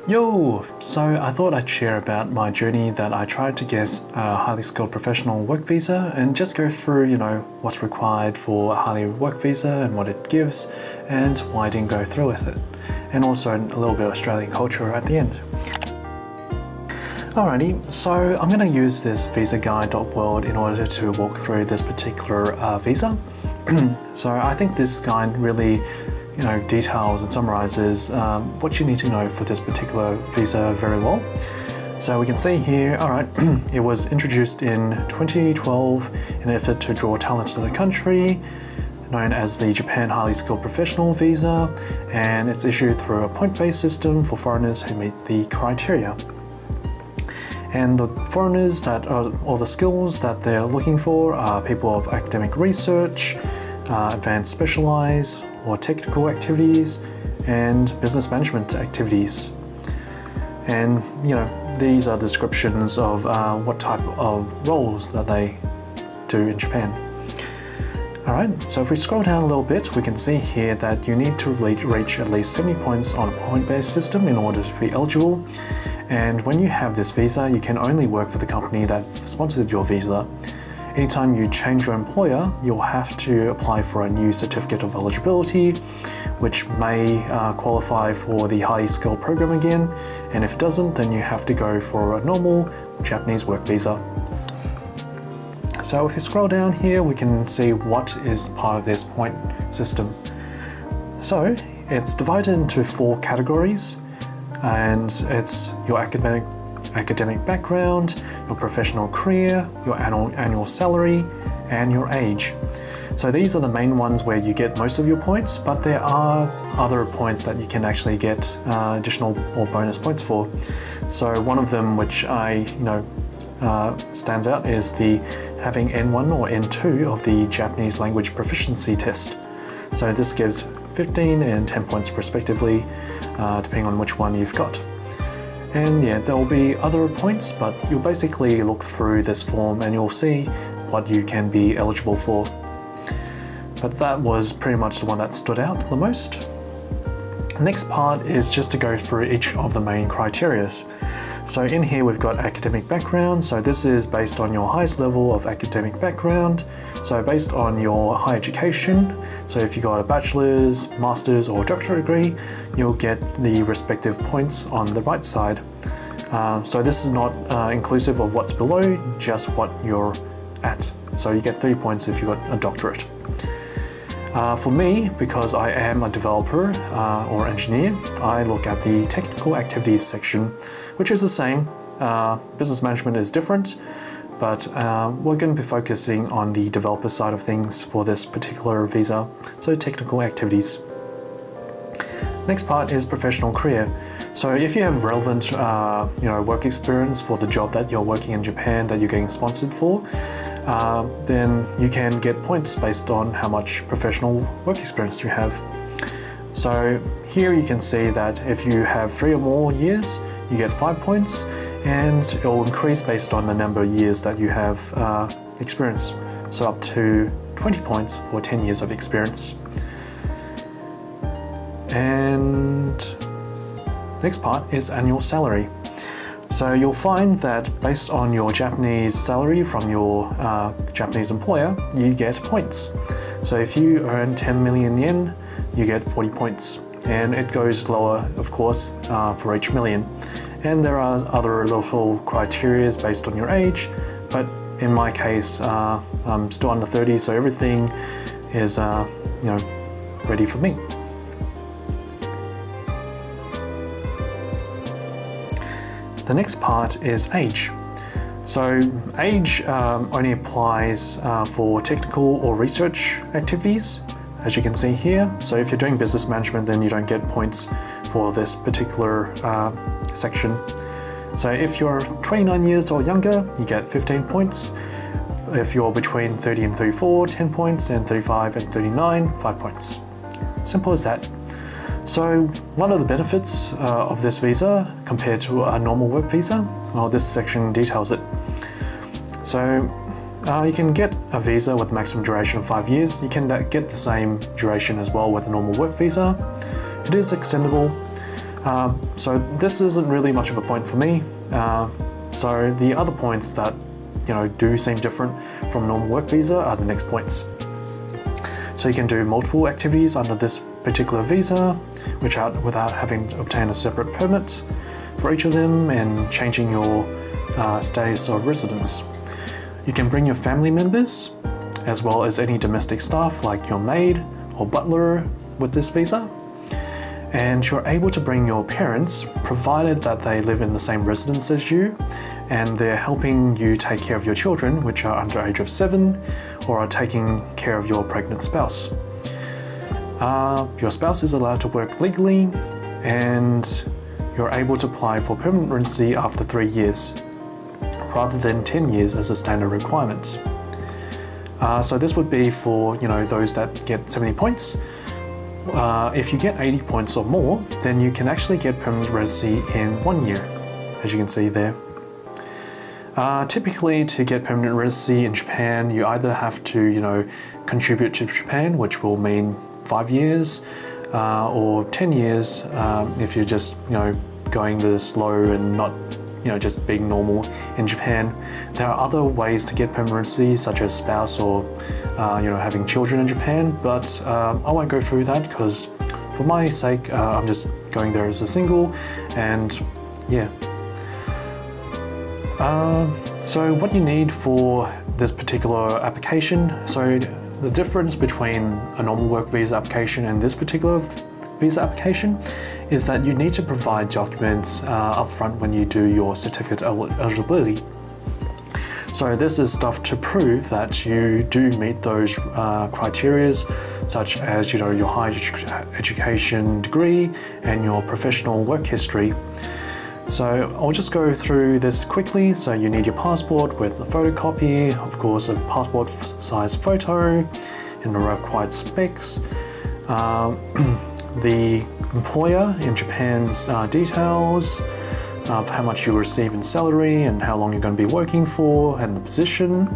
Yo! So I thought I'd share about my journey that I tried to get a highly skilled professional work visa and just go through, what's required for a highly work visa and what it gives and why I didn't go through with it. And also a little bit of Australian culture at the end. Alrighty, so I'm going to use this visaguide.world in order to walk through this particular visa. So I think this guide really details and summarizes what you need to know for this particular visa very well. So we can see here, alright, it was introduced in 2012 in an effort to draw talent to the country, known as the Japan Highly Skilled Professional Visa, and it's issued through a point-based system for foreigners who meet the criteria. And the foreigners or the skills that they're looking for are people of academic research, advanced specialized or technical activities, and business management activities. And these are descriptions of what type of roles that they do in Japan. Alright, so if we scroll down a little bit, we can see here that you need to reach at least 70 points on a point-based system in order to be eligible. And when you have this visa, you can only work for the company that sponsored your visa. Anytime you change your employer, you'll have to apply for a new certificate of eligibility, which may qualify for the highly skilled program again. And if it doesn't, then you have to go for a normal Japanese work visa. So if you scroll down here, we can see what is part of this point system. So it's divided into 4 categories, and it's your academic background, your professional career, your annual salary, and your age. So these are the main ones where you get most of your points, but there are other points that you can actually get additional or bonus points for. So one of them which stands out is the having N1 or N2 of the Japanese language proficiency test. So this gives 15 and 10 points respectively, depending on which one you've got. And yeah, there will be other points, but you'll basically look through this form and you'll see what you can be eligible for. But that was pretty much the one that stood out the most. Next part is just to go through each of the main criteria. So in here we've got academic background, so this is based on your highest level of academic background. So based on your higher education, so if you got a bachelor's, master's or doctorate degree, you'll get the respective points on the right side. So this is not inclusive of what's below, just what you're at. So you get 3 points if you got a doctorate. For me, because I am a developer or engineer, I look at the technical activities section, which is the same. Business management is different, but we're going to be focusing on the developer side of things for this particular visa, so technical activities. Next part is professional career. So if you have relevant work experience for the job that you're working in Japan that you're getting sponsored for, then you can get points based on how much professional work experience you have. So here you can see that if you have 3 or more years, you get 5 points, and it will increase based on the number of years that you have experience. So up to 20 points for 10 years of experience. And next part is annual salary. So you'll find that based on your Japanese salary from your Japanese employer, you get points. So if you earn 10 million yen, you get 40 points. And it goes lower, of course, for each million. And there are other little criteria based on your age, but in my case, I'm still under 30, so everything is ready for me. The next part is age. So age only applies for technical or research activities, as you can see here. So if you're doing business management, then you don't get points for this particular section. So if you're 29 years or younger, you get 15 points. If you're between 30 and 34, 10 points, and 35 and 39, 5 points. Simple as that. So one of the benefits of this visa compared to a normal work visa, well, this section details it. So you can get a visa with a maximum duration of 5 years. You can get the same duration as well with a normal work visa. It is extendable. So this isn't really much of a point for me. So the other points that do seem different from normal work visa are the next points. So you can do multiple activities under this particular visa, without having to obtain a separate permit for each of them and changing your status of residence. You can bring your family members, as well as any domestic staff like your maid or butler with this visa. And you're able to bring your parents, provided that they live in the same residence as you, and they're helping you take care of your children, which are under age of 7, or are taking care of your pregnant spouse. Your spouse is allowed to work legally, and you're able to apply for permanent residency after 3 years, rather than 10 years as a standard requirement. So this would be for those that get 70 points. If you get 80 points or more, then you can actually get permanent residency in 1 year, as you can see there. Typically, to get permanent residency in Japan, you either have to contribute to Japan, which will mean 5 years, or 10 years if you're just going this slow and not just being normal in Japan. There are other ways to get permanent residency, such as spouse or having children in Japan, but I won't go through that because for my sake I'm just going there as a single. And yeah, so what you need for this particular application, so the difference between a normal work visa application and this particular visa application is that you need to provide documents up front when you do your certificate of eligibility. So this is stuff to prove that you do meet those criteria, such as your higher education degree and your professional work history. So I'll just go through this quickly. So you need your passport with a photocopy, of course a passport size photo and the required specs. The employer in Japan's details of how much you receive in salary and how long you're going to be working for, and the position,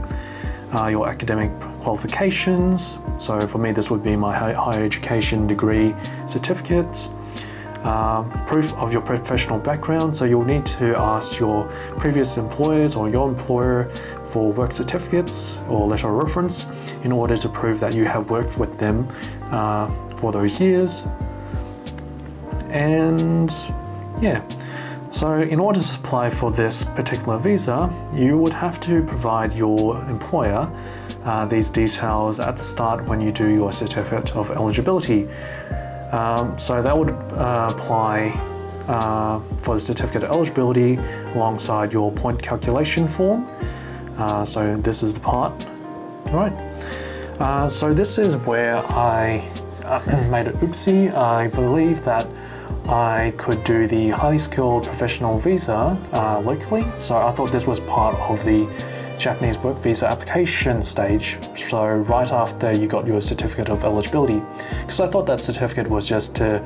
your academic qualifications. So for me, this would be my higher education degree certificate, proof of your professional background. So you'll need to ask your previous employers or your employer for work certificates or letter of reference in order to prove that you have worked with them for those years. And yeah, so in order to apply for this particular visa, you would have to provide your employer these details at the start when you do your certificate of eligibility. So that would apply for the certificate of eligibility alongside your point calculation form. So this is the part, right? So this is where I made an oopsie. I believe that I could do the highly skilled professional visa locally. So I thought this was part of the Japanese work visa application stage. So right after you got your certificate of eligibility, because I thought that certificate was just to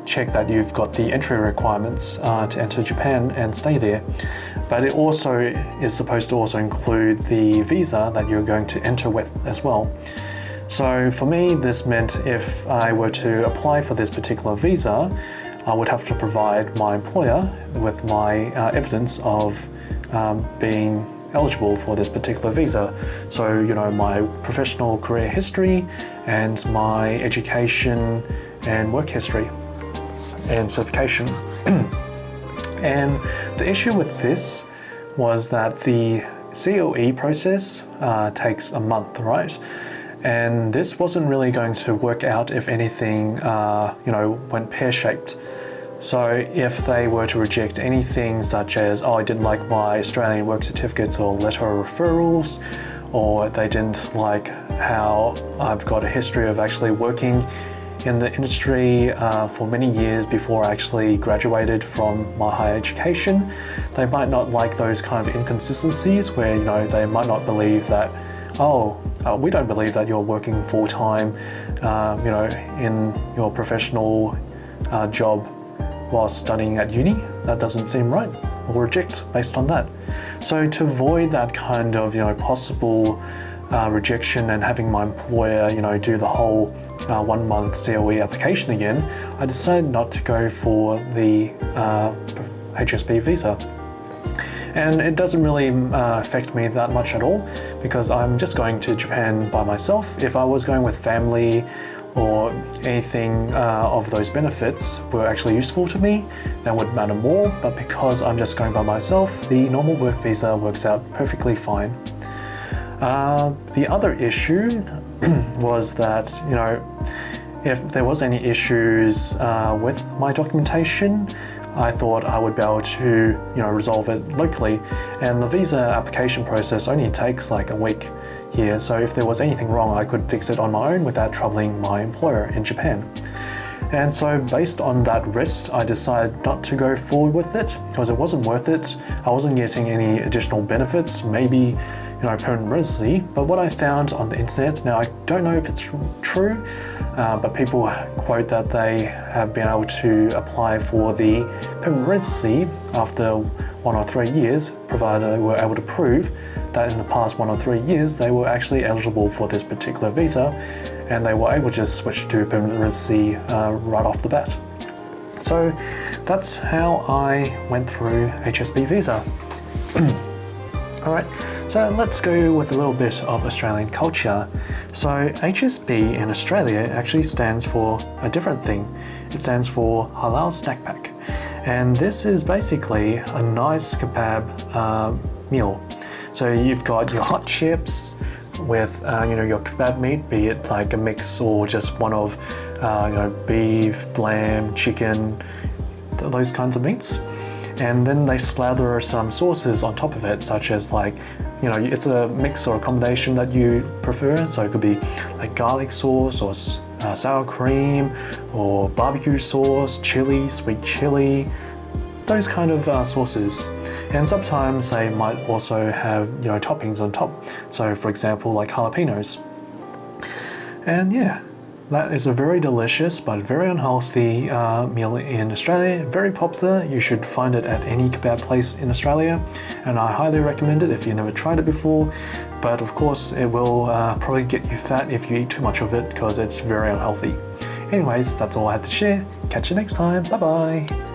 check that you've got the entry requirements to enter Japan and stay there. But it also is supposed to also include the visa that you're going to enter with as well. So for me, this meant if I were to apply for this particular visa, I would have to provide my employer with my evidence of being eligible for this particular visa. So, my professional career history and my education and work history and certification. And the issue with this was that the COE process takes a month, right? And this wasn't really going to work out if anything, went pear-shaped. So if they were to reject anything such as, oh, I didn't like my Australian work certificates or letter of referrals, or they didn't like how I've got a history of actually working in the industry for many years before I actually graduated from my higher education, they might not like those kind of inconsistencies where, they might not believe that, we don't believe that you're working full-time, in your professional job while studying at uni. That doesn't seem right. We'll reject based on that. So to avoid that kind of possible rejection and having my employer do the whole 1-month COE application again, I decided not to go for the HSP visa. And it doesn't really affect me that much at all, because I'm just going to Japan by myself. If I was going with family or anything of those benefits were actually useful to me, that would matter more. But because I'm just going by myself, the normal work visa works out perfectly fine. The other issue was that, you know, if there was any issues with my documentation, I thought I would be able to, you know, resolve it locally. And the visa application process only takes like a week here, so if there was anything wrong, I could fix it on my own without troubling my employer in Japan. And so based on that risk, I decided not to go forward with it because it wasn't worth it. I wasn't getting any additional benefits, maybe, you know, permanent residency. But what I found on the internet, now I don't know if it's true, but people quote that they have been able to apply for the permanent residency after 1 or 3 years, provided they were able to prove that in the past 1 or 3 years they were actually eligible for this particular visa, and they were able to just switch to permanent residency right off the bat. So that's how I went through HSP visa. Alright, so let's go with a little bit of Australian culture. So HSP in Australia actually stands for a different thing. It stands for halal snack pack. And this is basically a nice kebab meal. So you've got your hot chips with you know, your kebab meat, be it like a mix or just one of you know, beef, lamb, chicken, those kinds of meats. And then they slather some sauces on top of it, such as like, you know, it's a mix or a combination that you prefer. So it could be like garlic sauce or sour cream or barbecue sauce, chili, sweet chili, those kind of sauces. And sometimes they might also have, you know, toppings on top. So for example, like jalapenos. And yeah, that is a very delicious but very unhealthy meal in Australia. Very popular. You should find it at any kebab place in Australia, and I highly recommend it if you've never tried it before. But of course, it will probably get you fat if you eat too much of it because it's very unhealthy. Anyways, that's all I had to share. Catch you next time. Bye bye.